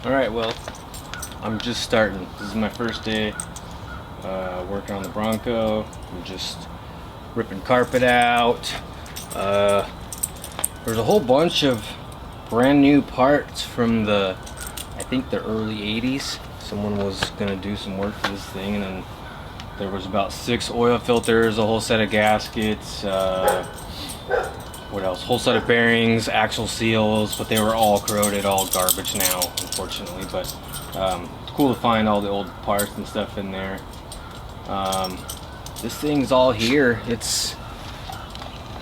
Alright, well, I'm just starting. This is my first day working on the Bronco. I'm just ripping carpet out. There's a whole bunch of brand new parts from I think the early 80s. Someone was gonna do some work for this thing, and then there was about 6 oil filters, a whole set of gaskets, what else? Whole set of bearings, axle seals, but they were all corroded, all garbage now, unfortunately. But it's cool to find all the old parts and stuff in there. This thing's all here. It's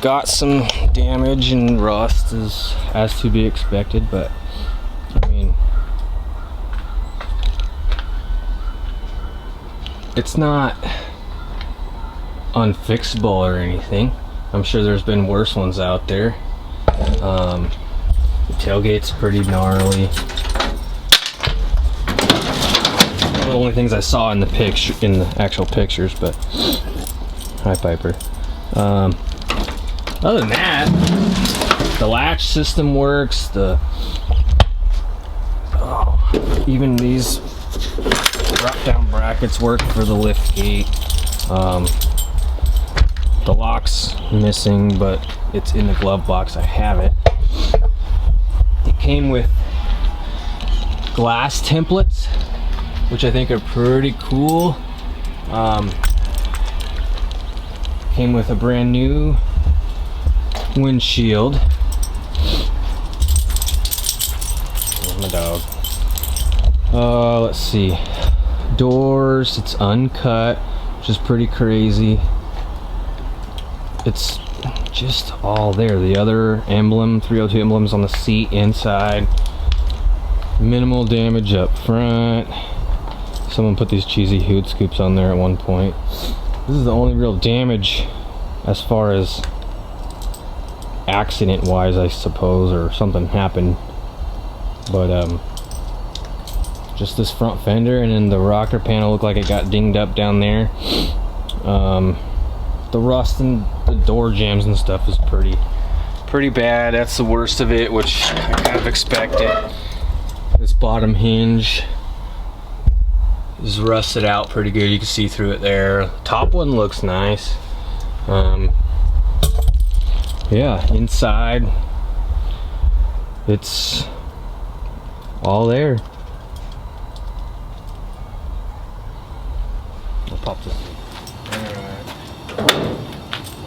got some damage and rust as to be expected, but I mean, it's not unfixable or anything. I'm sure there's been worse ones out there. The tailgate's pretty gnarly. One of the only things I saw in the actual pictures, but hi Piper. Other than that, the latch system works. Even these drop-down brackets work for the lift gate. The lock's missing, but it's in the glove box. I have it. It came with glass templates, which I think are pretty cool. Came with a brand new windshield. There's my dog. Let's see. Doors, it's uncut, which is pretty crazy. It's just all there. The other emblem, 302 emblems on the seat inside. Minimal damage up front. Someone put these cheesy hood scoops on there at one point. This is the only real damage as far as accident wise, I suppose, or something happened. But just this front fender, and then the rocker panel looked like it got dinged up down there. The rust and the door jams and stuff is pretty bad. That's the worst of it, which I kind of expected. This bottom hinge is rusted out pretty good. You can see through it there. Top one looks nice. Yeah, inside it's all there. I'll pop this.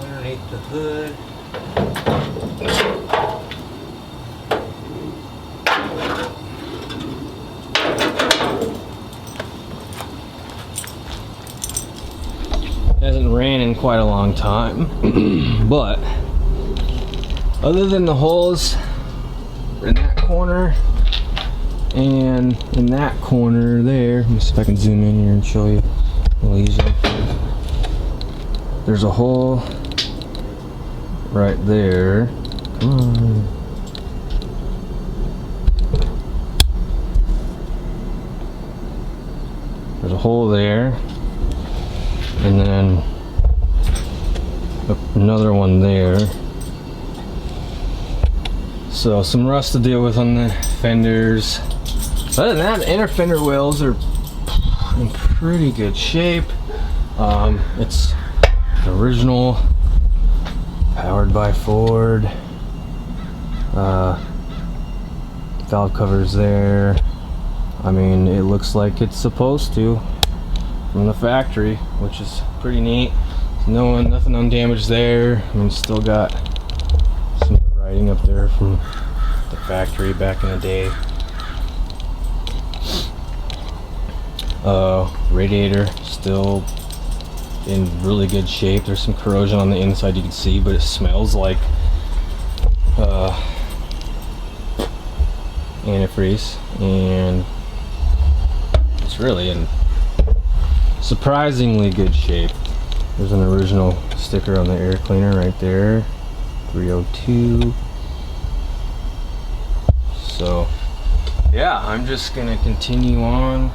Underneath the hood. Hasn't ran in quite a long time, but other than the holes in that corner and in that corner there, let me see if I can zoom in here and show you a little easier. There's a hole right there. Come on. There's a hole there, and then another one there. So some rust to deal with on the fenders. Other than that, the inner fender wells are in pretty good shape. It's the original, powered by Ford. Valve covers there. I mean, it looks like it's supposed to from the factory, which is pretty neat. Nothing undamaged there. I mean, still got some of the writing up there from the factory back in the day. Radiator still in really good shape. There's some corrosion on the inside you can see, but it smells like antifreeze, and it's really in surprisingly good shape. There's an original sticker on the air cleaner right there, 302. So yeah, I'm just gonna continue on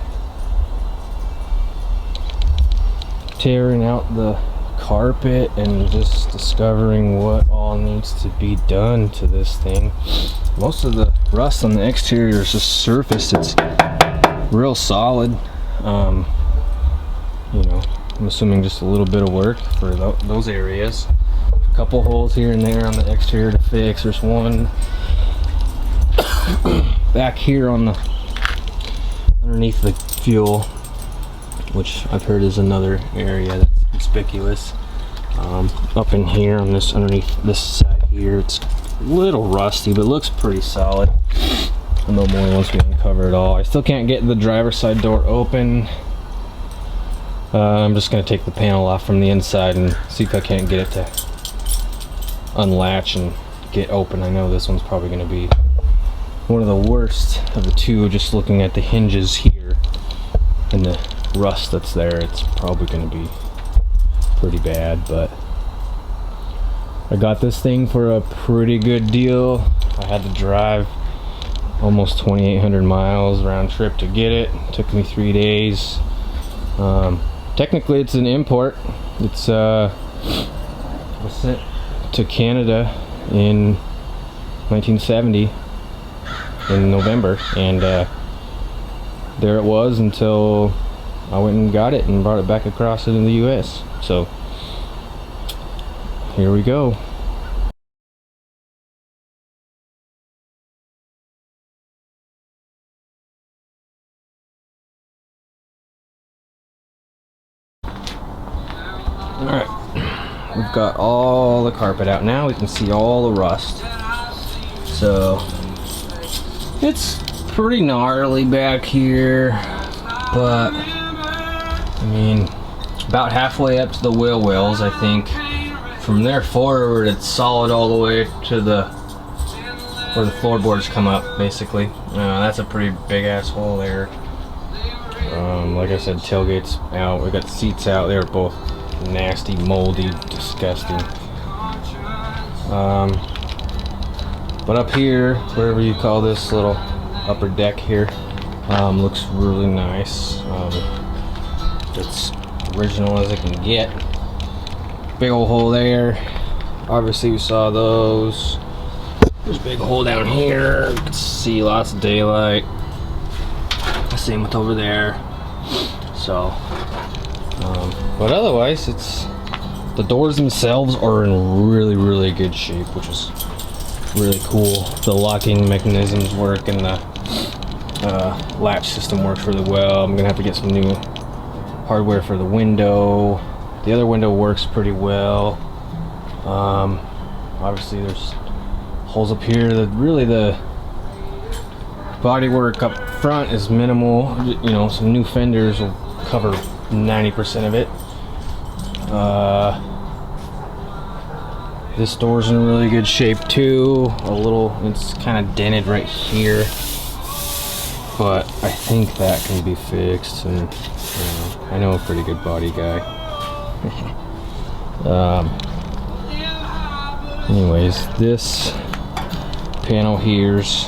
tearing out the carpet and just discovering what all needs to be done to this thing. most of the rust on the exterior is just surface. It's real solid. You know, I'm assuming just a little bit of work for those areas. A couple holes here and there on the exterior to fix. There's one back here on the underneath the fuel, which I've heard is another area that's conspicuous. Up in here on this underneath this side here, it's a little rusty, but looks pretty solid. I'll know more once we uncover it all. I still can't get the driver's side door open. I'm just going to take the panel off from the inside and see if I can't get it to unlatch and get open. I know this one's probably going to be one of the worst of the two, just looking at the hinges here and the rust that's there. It's probably going to be pretty bad, but I got this thing for a pretty good deal. I had to drive almost 2,800 miles round trip to get it. It took me 3 days. Technically it's an import. It's was sent to Canada in 1970 in November, and there it was until I went and got it and brought it back across into the US. So here we go. Alright, we've got all the carpet out now. We can see all the rust. So it's pretty gnarly back here, but I mean, about halfway up to the wheel wells, I think. From there forward, it's solid all the way to the where the floorboards come up, basically. That's a pretty big ass hole there. Like I said, tailgate's out. We got seats out. They're both nasty, moldy, disgusting. But up here, whatever you call this little upper deck here, looks really nice. It's original as it can get. Big old hole there. Obviously we saw those. There's a big hole down here. You can see lots of daylight. Same with over there. So but otherwise, it's the doors themselves are in really good shape, which is really cool. The locking mechanisms work, and the latch system works really well. I'm gonna have to get some new hardware for the window. The other window works pretty well. Obviously there's holes up here. The bodywork up front is minimal. You know, some new fenders will cover 90% of it. This door's in really good shape too. It's kind of dented right here, but I think that can be fixed. And you know, I know a pretty good body guy. Anyways, this panel here's,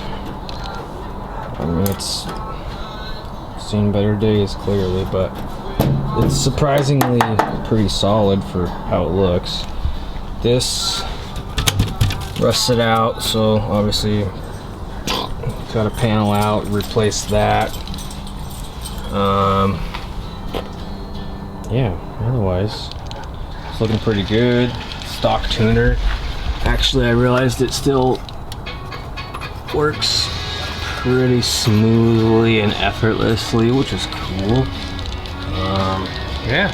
I mean, it's seen better days clearly, but it's surprisingly pretty solid for how it looks. This rusted out, so obviously got a panel out, replace that. Yeah, otherwise it's looking pretty good. Stock tuner. Actually, I realized it still works pretty smoothly and effortlessly, which is cool. Yeah,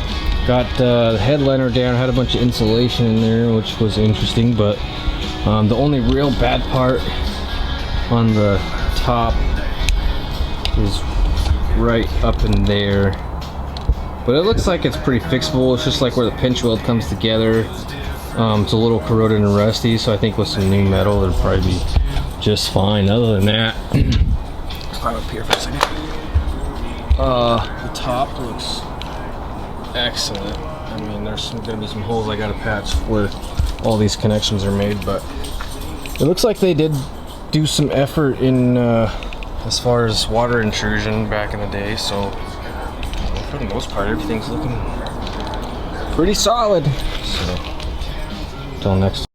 got the headliner down, had a bunch of insulation in there, which was interesting, but the only real bad part on the top is right up in there, but it looks like it's pretty fixable. It's just like where the pinch weld comes together. It's a little corroded and rusty, so I think with some new metal it'll probably be just fine. Other than that, climb up here for a second. The top looks excellent. I mean, there's gonna be some holes I gotta patch where all these connections are made, but it looks like they did do some effort in as far as water intrusion back in the day, so for the most part everything's looking pretty solid. So until next